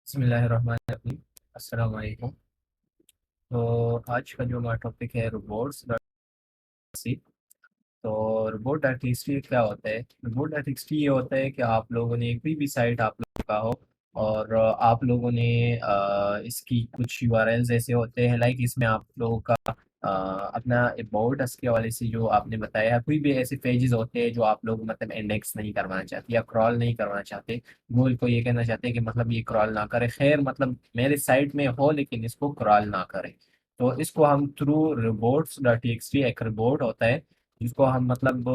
बिस्मिल्लाहिर्रहमानिर्रहीम। अस्सलाम वालेकुम। तो आज का जो हमारा टॉपिक है रोबोट्स सी। तो रोबोट आर्टिस्ट्री क्या होता है? रोबोट आर्टिस्ट्री ये होता है कि आप लोगों ने कोई भी साइट आप लोगों का हो और आप लोगों ने इसकी कुछ यूआरएल्स ऐसे होते हैं, लाइक इसमें आप लोगों का अपना अबाउट अस के हवाले से जो आपने बताया, कोई भी ऐसे पेजेस होते हैं जो आप लोग मतलब इंडेक्स नहीं करवाना चाहते या क्रॉल नहीं करवाना चाहते। गूगल को ये कहना चाहते हैं कि मतलब ये क्रॉल ना करे, खैर मतलब मेरे साइट में हो लेकिन इसको क्रॉल ना करे। तो इसको हम थ्रू रोबोट्स डॉट टी एक रोबोट होता है जिसको हम मतलब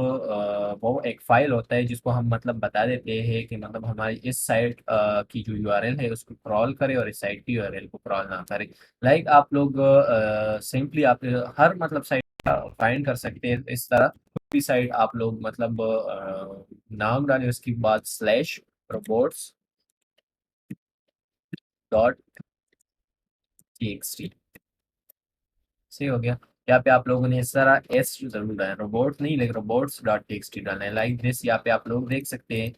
वो एक फाइल होता है जिसको हम मतलब बता देते हैं कि मतलब हमारी इस साइट की जो यूआरएल है उसको क्रॉल करे और इस साइट की यूआरएल को क्रॉल ना करे। लाइक आप लोग सिंपली आप हर मतलब साइट फाइंड कर सकते हैं इस तरह। कोई भी साइट आप लोग मतलब नाम डालें उसके बाद slash robots dot T x T. सही हो गया। यहाँ पे आप लोगों ने इस तरह एस जरूर डालना है, रोबोट नहीं लेकिन रोबोट्स डॉट टेक्स्ट डालना है लाइक दिस। यहाँ पे आप लोग देख सकते हैं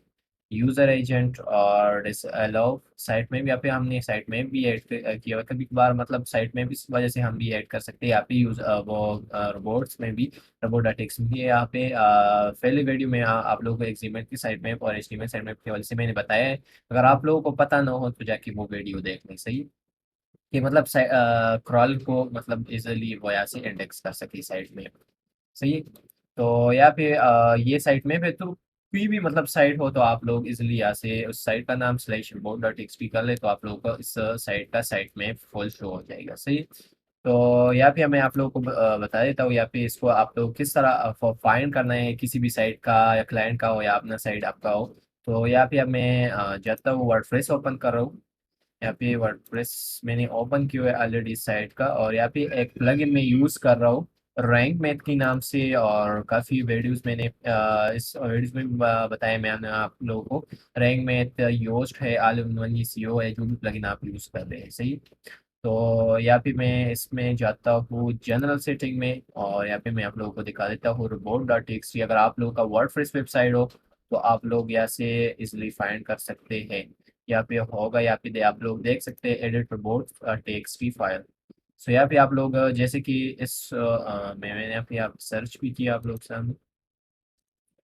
यूजर एजेंट और दिस अलाउ। साइट में भी यहाँ पे हमने साइट में भी ऐड किया हुआ है। कभी कभार मतलब साइट में भी इस वजह से हम भी ऐड कर सकते हैं यहाँ पे यूज वो रोबोट्स में भी रोबोट डॉट टेक्स्ट में भी है। यहाँ पे पहले वीडियो में आप लोगों को एक्सपेरिमेंट की साइट में और एचटीएमएल साइट में की वजह से मैंने बताया है। अगर आप लोगों को पता ना हो तो जाके वो वीडियो देख लें। सही है? कि मतलब क्रॉल को मतलब इजीली वो यहाँ से इंडेक्स कर सके साइट में। सही है। तो यहाँ पे ये साइट में भी तो कोई भी मतलब साइट हो तो आप लोग इजीली यहाँ से उस साइट का नाम स्लैश रिपोर्ट डॉट एक्सटी कर ले तो आप लोगों को इस साइट का साइट में फुल शो हो जाएगा। सही है? तो यहाँ पे मैं आप लोगों को बता देता हूँ यहाँ पे इसको आप लोग किस तरह फाइंड करना है किसी भी साइट का या क्लाइंट का हो या अपना साइट आपका हो। तो यहाँ पे अब मैं जाता हूँ वर्डप्रेस ओपन कर रहा हूँ। यहाँ पे वर्डप्रेस मैंने ओपन किया है ऑलरेडी इस साइट का और यहाँ पे एक प्लगइन मैं यूज़ कर रहा हूँ रैंक मैथ के नाम से। और काफ़ी वीडियोस मैंने इस वीडियोस में भी बताया मैंने आप लोगों को। रैंक मैथ योस्ट है, ऑल इन वन सीओ है, जो भी प्लगइन आप यूज़ कर रहे हैं। सही। तो यहाँ पे मैं इसमें जाता हूँ जनरल सेटिंग में और यहाँ पे मैं आप लोगों को दिखा देता हूँ रोबोट डॉट टी। अगर आप लोगों का वर्डप्रेस वेबसाइट हो तो आप लोग यहाँ से इजिली फाइंड कर सकते हैं। यहाँ पे होगा, यहाँ पे आप लोग देख सकते हैं एडिट रोबोट टी फाइल। सो यहाँ पे आप लोग जैसे कि इस मैंने यहाँ पे आप सर्च भी किया आप लोग सामने।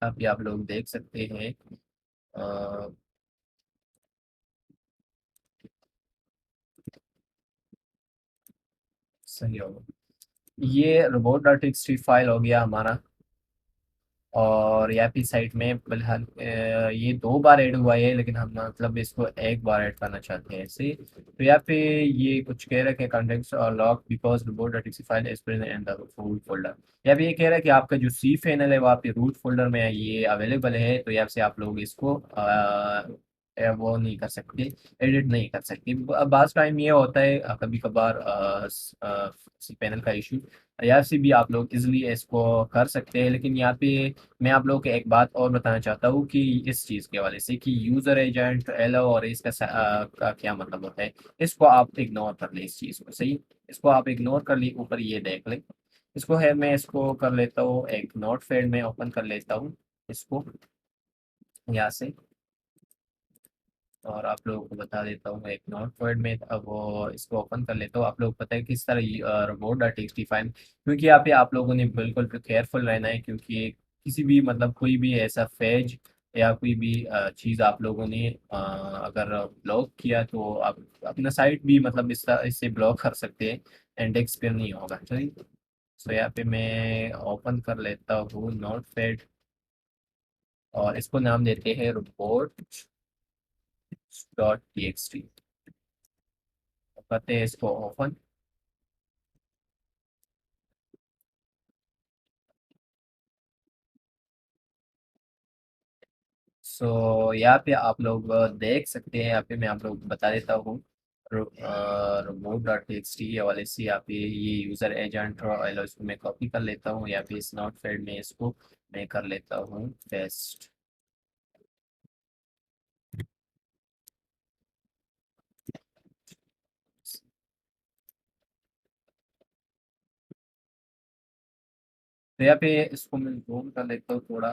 यहाँ पे आप लोग देख सकते हैं अ, सही होगा। ये रोबोट डॉट टी फाइल हो गया हमारा। और यहाँ पे साइट में फिलहाल ये 2 बार ऐड हुआ है लेकिन हम मतलब इसको एक बार ऐड करना चाहते हैं ऐसे। तो यहाँ पे ये कुछ कह रहा है कि contents are lock because report dot exe file is present in the root folder. यहाँ पे ये कह रहा है कि आपका जो सी फाइनल है वहाँ पे रूट फोल्डर में ये अवेलेबल है। तो यहाँ से आप लोग इसको वो नहीं कर सकते, एडिट नहीं कर सकते। बाज़ टाइम ये होता है कभी कभार सी पैनल का इशू, यहाँ से भी आप लोग इजीली इसको कर सकते हैं। लेकिन यहाँ पे मैं आप लोगों को एक बात और बताना चाहता हूँ कि इस चीज़ के हवाले से कि यूज़र एजेंट एलो और इसका का क्या मतलब होता है। इसको आप इग्नोर कर लें इस चीज़ को। सही। इसको आप इग्नोर कर लिए, ऊपर ये देख लें। इसको है मैं इसको कर लेता हूँ एक नोट पैड में ओपन कर लेता हूँ इसको यहाँ से। और आप लोगों को बता देता हूँ एक नोट पैड में अब वो इसको ओपन कर लेता हूँ। आप लोग पता है किस तरह रोबोट डॉट टी फाइल, क्योंकि यहाँ पे आप लोगों ने बिल्कुल केयरफुल रहना है क्योंकि किसी भी मतलब कोई भी ऐसा पेज या कोई भी चीज़ आप लोगों ने अगर ब्लॉक किया तो आप अपना साइट भी मतलब इस तरह इससे ब्लॉक कर सकते हैं। इंडेक्स पे नहीं होगा। चलिए। सो यहाँ पे मैं ओपन कर लेता हूँ नोट पैड और इसको नाम देते हैं robot dot T x T. करते हैं इसको ओपन। सो यहाँ पे आप लोग देख सकते हैं, यहाँ पे मैं आप लोग को बता देता हूँ रोबोट डॉट टी एक्स वाले से यहाँ पे ये यूज़र एजेंट और इसको मैं कॉपी कर लेता हूँ। यहाँ पे इस नोट पैड में इसको मैं कर लेता हूँ पेस्ट। तो यहाँ पे इसको मैं जूम कर लेता हूँ थोड़ा।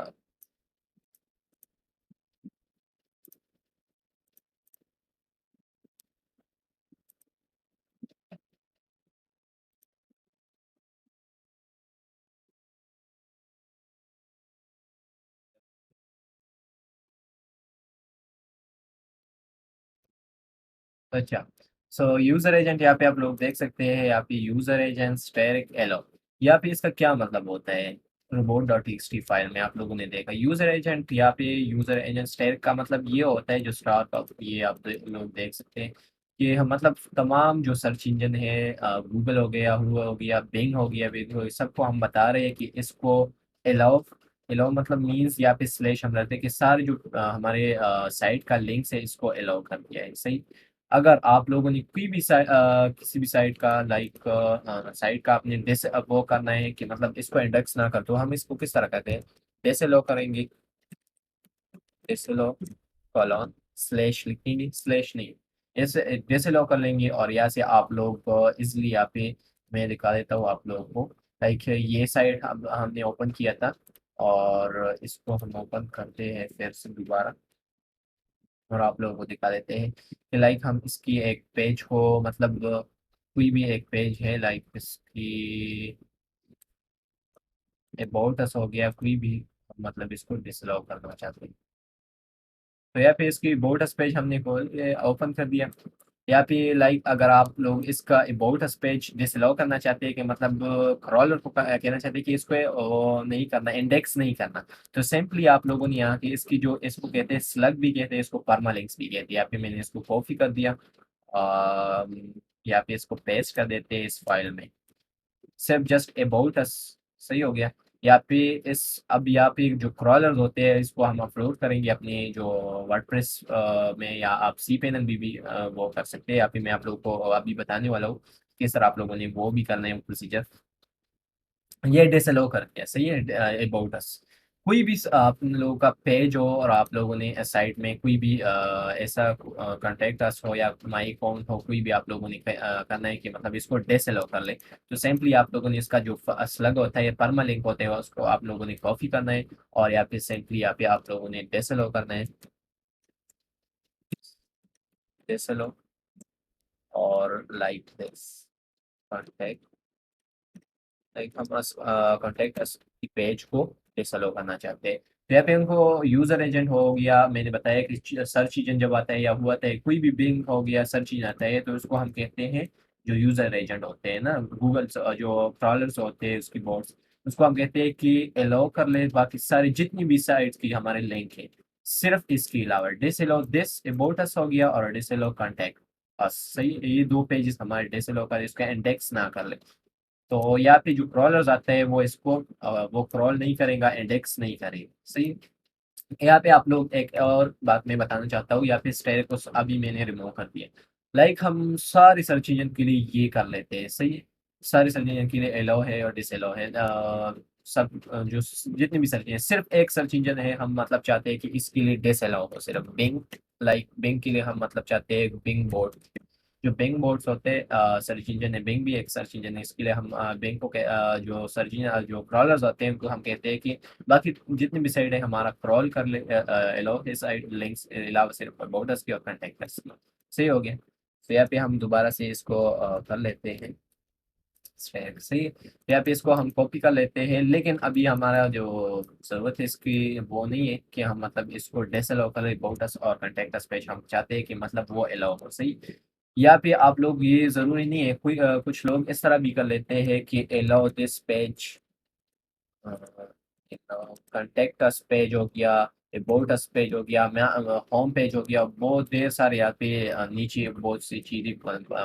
अच्छा, सो यूजर एजेंट यहाँ पे आप लोग देख सकते हैं, यहाँ पे यूजर एजेंट स्टैटिक एलो, यहाँ पे इसका क्या मतलब होता है। रोबोट डॉट टी फाइल में आप लोगों ने देखा यूजर एजेंट, यहाँ पे यूजर एजेंट स्टैटिक का मतलब ये होता है, जो स्टार का ये आप लोग देख सकते हैं कि हम मतलब तमाम जो सर्च इंजन है, गूगल हो गया, हुआ हो गया, बिंग हो गया, बिंग हो गया, सबको हम बता रहे हैं कि इसको एलाउ, एलाउ मतलब मीन्स यहाँ पे स्लैश हम रहते हैं कि सारे जो हमारे साइट का लिंक्स है इसको एलाउ कर दिया है, सही। अगर आप लोगों ने कोई भी किसी भी साइट का लाइक साइट का आपने डिस वो करना है कि मतलब इसको इंडेक्स ना कर, तो हम इसको किस तरह करते हैं, डिस लो करेंगे, डिस लो कॉलन स्लैश लिखेंगे, स्लैश नहीं, ऐसे डिस लो कर लेंगे, और यहाँ से आप लोग इजिली यहाँ पे मैं दिखा देता हूँ आप लोगों को। लाइक ये साइट हमने ओपन किया था, और इसको हम ओपन करते हैं फिर से दोबारा, और आप लोगों को दिखा देते हैं कि लाइक हम इसकी एक पेज को मतलब कोई भी एक पेज है लाइक इसकी अबाउट अस हो गया, कोई भी मतलब इसको डिसलॉग करना चाहते हैं, तो यहाँ पे इसकी अबाउट अस पेज हमने खोल ओपन कर दिया। यहाँ पे लाइक अगर आप लोग इसका अबाउट अस पेज डिसलॉग करना चाहते हैं कि मतलब क्रॉलर को कहना चाहते हैं कि इसको नहीं करना, इंडेक्स नहीं करना, तो सिंपली आप लोगों ने यहाँ की इसकी जो इसको कहते हैं स्लग भी कहते हैं, इसको परमालिंक्स भी कहते हैं, यहाँ पे मैंने इसको कॉपी कर दिया, यहाँ पे इसको पेस्ट कर देते हैं इस फाइल में, सिर्फ जस्ट अबाउट अस, सही हो गया। यहाँ पे इस अब यहाँ पे जो क्रॉलर्स होते हैं इसको हम अपलोड करेंगे अपने जो वर्डप्रेस में, या आप सी पैनल भी वो कर सकते हैं, यहाँ पे मैं आप लोगों को अभी बताने वाला हूँ किस तरह आप लोगों ने वो भी करना है प्रोसीजर। ये डिसअलाउ करके सही है, अबाउट अस, कोई भी आप लोगों का पेज हो और आप लोगों ने साइट में कोई भी ऐसा कॉन्टेक्ट अस हो या माई अकाउंट हो, कोई भी आप लोगों ने करना है कि मतलब इसको डिसअलाउ कर ले, तो सिंपली आप लोगों ने इसका जो स्लग होता है, परमा लिंक होते हैं, उसको आप लोगों ने कॉपी करना है, और यहाँ पे सिंपली यहाँ पे आप लोगों ने डिसअलाउ करना है, डिसअलाउ, और लाइक दिस कॉन्टेक्ट, लाइक हम बस कॉन्टेक्ट अस की पेज को डिसअलो करना चाहते हैं, तो यहाँ पे उनको यूजर एजेंट हो गया, मैंने बताया कि सर्च इंजन जब आता है या हुआ आता है कोई भी बिंग हो गया, सर्च इंजन आता है, तो उसको हम कहते हैं जो यूजर एजेंट होते हैं ना, गूगल जो क्रॉलर्स होते हैं उसकी बॉट्स, उसको हम कहते हैं कि अलाउ कर ले बाकी सारी जितनी भी साइट्स की हमारे लिंक है, सिर्फ इसके अलावा डिसअलाउ दिस अबाउट अस हो गया और डिसअलाउ कॉन्टैक्ट अस, सही, ये दो पेजेस हमारे डिसअलाउ कर इसका इंडेक्स ना कर ले, तो यहाँ पे जो क्रॉलर्स आते हैं वो इसको वो क्रॉल नहीं करेगा, इंडेक्स नहीं करेगा, सही। यहाँ पे आप लोग एक और बात मैं बताना चाहता हूँ, यहाँ पे स्टेयर को अभी मैंने रिमूव कर दिया, लाइक हम सारी सर्च इंजन के लिए ये कर लेते हैं, सही है, सारी सर्च इंजन के लिए अलाउ है और डिसअलाउ है, सब जो जितने भी सर्च इंजन, सिर्फ एक सर्च इंजन है हम मतलब चाहते हैं कि इसके लिए डिसअलाउ हो, सिर्फ बिंग, लाइक बिंग के लिए हम मतलब चाहते हैं बिंग बोर्ड, जो बिंग बोर्ड्स होते हैं सर्च इंजन है, बिंग भी एक सर्च इंजन है, इसके लिए हम बिंग को जो सर्च इंजन जो क्रॉलर्स होते हैं उनको हम कहते हैं कि बाकी जितनी भी साइड है हमारा क्रॉल कर ले अलाउ है, साइड लिंक्स अलावा सिर्फ बॉर्डर्स की और कॉन्टेक्ट्स की, सही हो गया। तो यहाँ पे हम दोबारा से इसको कर लेते हैं सही है। यहाँ पे इसको हम कॉपी कर लेते हैं, लेकिन अभी हमारा जो जरूरत है इसकी वो नहीं है कि हम मतलब इसको डिसअलाउ करें बॉर्डर्स और कॉन्टेक्ट्स पेज, हम चाहते हैं कि मतलब वो अलाउ हो, सही। यहाँ पे आप लोग ये जरूरी नहीं है, कोई कुछ लोग इस तरह भी कर लेते हैं कि allow this page, contact us page हो गया, अबाउट अस पेज हो गया, मैं होम पेज हो गया, बहुत ढेर सारे यहाँ पे नीचे बहुत सी चीजें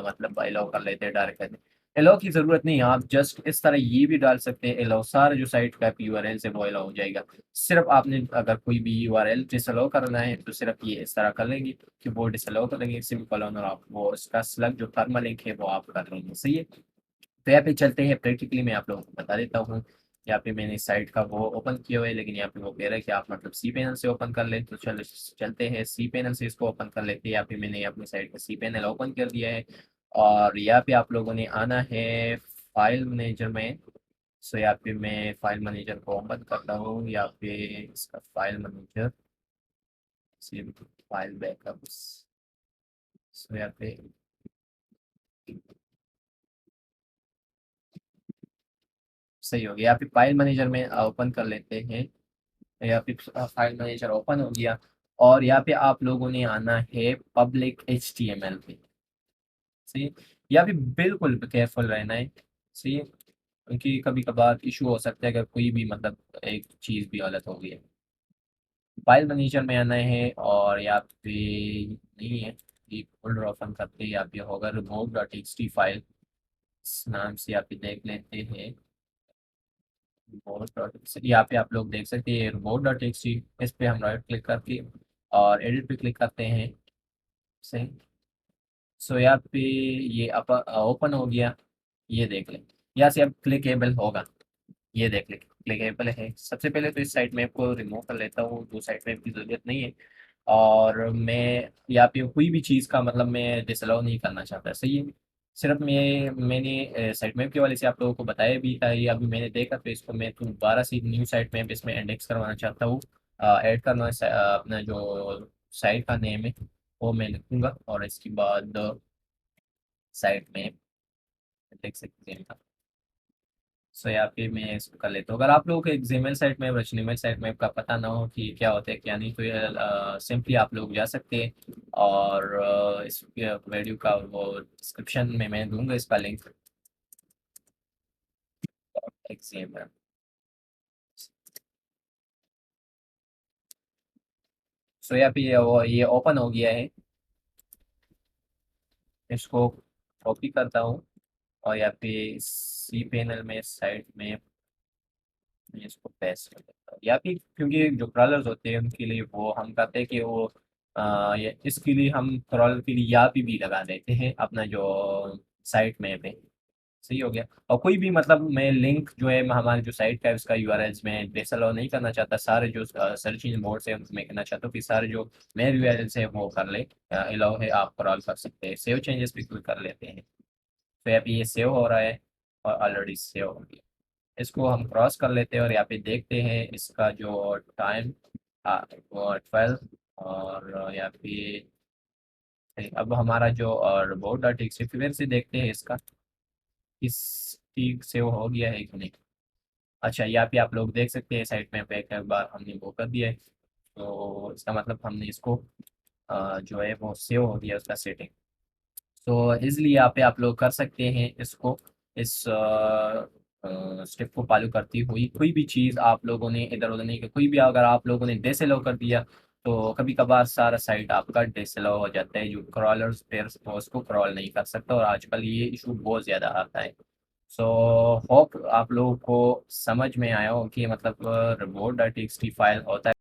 मतलब अलाउ कर लेते हैं डायरेक्ट करते, अलाउ की जरूरत नहीं है, आप जस्ट इस तरह ये भी डाल सकते हैं अलाउ, सारे जो साइट का यूआरएल से वो अलाउ हो जाएगा, सिर्फ आपने अगर कोई भी यूआरएल डिसअलाउ करना है तो सिर्फ ये इस तरह कर लेंगे कि वो डिसअलाउ कर लेंगे सिंपल, और आप वो उसका स्लग जो थर्मल लिंक है वो आप कर लेंगे, सही है। तो यहाँ पे चलते हैं प्रैक्टिकली, मैं आप लोगों को बता देता हूँ, यहाँ पे मैंने साइट का वो ओपन किया हुआ है, लेकिन यहाँ पे वो कह रहा है कि आप मतलब सी पैनल से ओपन कर ले, तो चलते हैं सी पैनल से इसको ओपन कर लेते हैं, यहाँ पे मैंने अपनी साइट का सी पैनल ओपन कर दिया है, और यहाँ पे आप लोगों ने आना है फाइल मैनेजर में, सो यहाँ पे मैं फाइल मैनेजर को ओपन करता हूँ, यहाँ पे इसका फाइल मैनेजर से फाइल बैकअप्स, सो यहाँ पे सही हो गया, यहाँ पे फाइल मैनेजर में ओपन कर लेते हैं, या फिर फाइल मैनेजर ओपन हो गया, और यहाँ पे आप लोगों ने आना है पब्लिक HTML पे, सही है। या फिर बिल्कुल केयरफुल रहना है। सही है, क्योंकि कभी कभार इशू हो सकता है अगर कोई भी मतलब एक चीज़ भी गलत हो गई है। फाइल मैनेजर में आना है और यहाँ पे नहीं है, ये फोल्डर ओपन करते हैं, यहाँ पे होगा रिमोट डॉट टी फाइल, इस नाम से यहाँ पे देख लेते हैं। रिमोट डॉट, यहाँ पे आप लोग देख सकते हैं रिमोट डॉट टी, इस पे हम राइट क्लिक करके और एडिट पे क्लिक करते हैं। सही। सो यहाँ पे ये ओपन हो गया, ये देख लें, यहाँ से अब क्लिकेबल होगा, ये देख लें क्लिकेबल है। सबसे पहले तो इस साइट मैप को रिमूव कर लेता हूँ, जो साइट मैप की ज़रूरत नहीं है। और मैं यहाँ पे कोई भी चीज़ का मतलब मैं डिसअलाउ नहीं करना चाहता, सही है। सिर्फ मैंने साइट मैप के वाले से आप लोगों को बताया भी था, ये अभी मैंने देखा तो इसको मैं तो दोबारा से न्यू साइट मैप इसमें इंडेक्स करवाना चाहता हूँ। ऐड करना अपना जो साइट का नेम है वो मैं लिखूंगा, और इसके बाद साइट मैप देख सकते हैं। सो यहाँ पे मैं इसको कर लेता हूँ। अगर आप लोगों को XML site map, HTML site map का पता ना हो कि क्या होता है क्या नहीं, तो ये सिंपली आप लोग जा सकते हैं और इस वीडियो का वो डिस्क्रिप्शन में मैं दूंगा इसका लिंक। एक्सएमएल, सो यहाँ पे ये ओपन हो गया है, इसको कॉपी करता हूँ और यहाँ पे सी पैनल में साइट में मैं इसको पेस्ट कर देता हूँ। या फिर क्योंकि जो क्रॉलर्स होते हैं उनके लिए वो हम करते हैं कि वो ये इसके लिए हम क्रॉलर के लिए या भी लगा देते हैं अपना जो साइट में है। सही हो गया। और कोई भी मतलब मैं लिंक जो है हमारे जो साइट का है उसका यूआरएल में डिसअलाउ नहीं करना चाहता, सारे जो सर्च इंजन बोर्ड से मैं कहना चाहता हूँ कि सारे जो मेरे यूआरएल से वो कर ले, अलाउ है, आप क्रॉल कर सकते हैं। सेव चेंजेस भी क्लिक कर लेते हैं, तो यहाँ पे ये सेव हो रहा है और ऑलरेडी सेव हो गया। इसको हम क्रॉस कर लेते हैं और यहाँ पे देखते हैं इसका जो टाइम वो 12, और यहाँ पे अब हमारा जो रोबोट डॉट टेक्स्ट फिर से देखते हैं इसका किस ठीक से वो हो गया है कि नहीं। अच्छा, यहाँ पे आप लोग देख सकते हैं साइट में पे एक बार हमने वो कर दिया है, तो इसका मतलब हमने इसको जो है वो सेव हो गया उसका सेटिंग। तो इसलिए यहाँ पे आप लोग कर सकते हैं इसको, इस स्टेप को फॉलो करती हुई कोई भी चीज़ आप लोगों ने इधर उधर नहीं, कोई भी अगर आप लोगों ने डिसअलाउ कर दिया तो कभी कभार सारा साइट आपका डिसअलाउ हो जाता है, जो क्रॉलर्स पेयर उसको क्रॉल नहीं कर सकता, और आजकल ये इशू बहुत ज़्यादा आता है। सो होप आप लोगों को समझ में आया हो कि मतलब robot dot T x T file होता है।